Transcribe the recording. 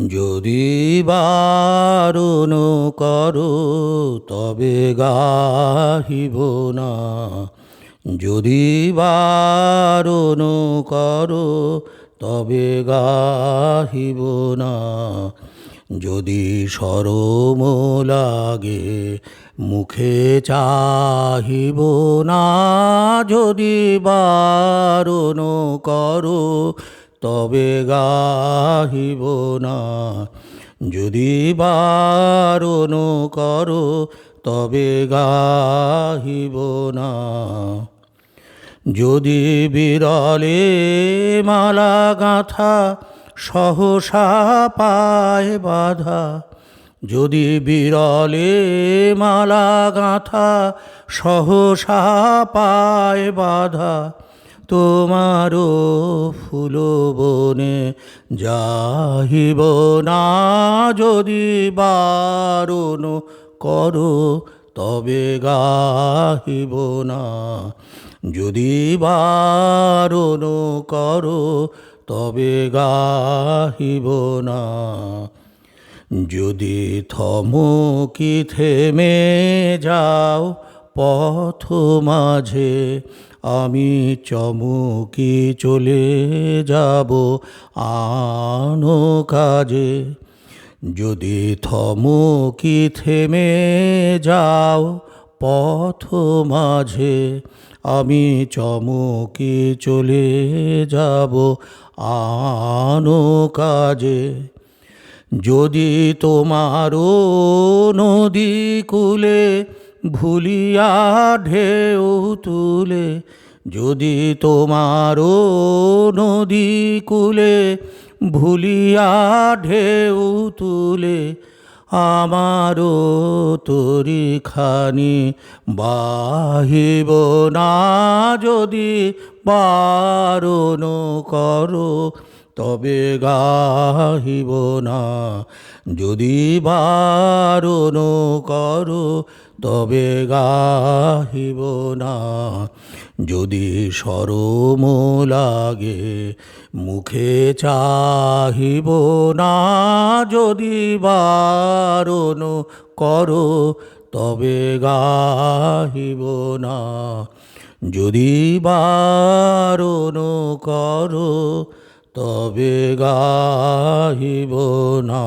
যদি বারণ করো তবে গাহিব না। যদি বারণ করো তবে গাহিব না। যদি শরম লাগে মুখে চাহিব না। যদি বারণ করো তবে গাহিব না। যদি বারণ করো তবে গাহিব না। যদি বিরলে মালা গাঁথা সহসা পায় বাধা। যদি বিরলে মালা গাঁথা সহসা পায় বাধা। তোমারও ফুল বনে যাহিব না। যদি বারণ করো তবে গাহিব না। যদি বারণ করো তবে গাহিব না। যদি থমকি থেমে যাও পথ মাঝে, আমি চমকি চলে যাব আনো কাজে। যদি থমকি থেমে যাও পথ মাঝে, আমি চমকি চলে যাব আনো কাজে। যদি তোমারও নদী কূলে ভুলিয়া ঢেউ তুলে। যদি তোমারও নদী কূলে ভুলিয়া ঢেউ তুলে। আমারও তরিখানি বাহিব না। যদি বারণ করো তবে গাহিব না। যদি বারণ করো তবে গাহিব না। যদি শরম লাগে মুখে চাহিব না। যদি বারণ করো তবে গাহিব না। যদি বারণ করো তবে গাহিব না।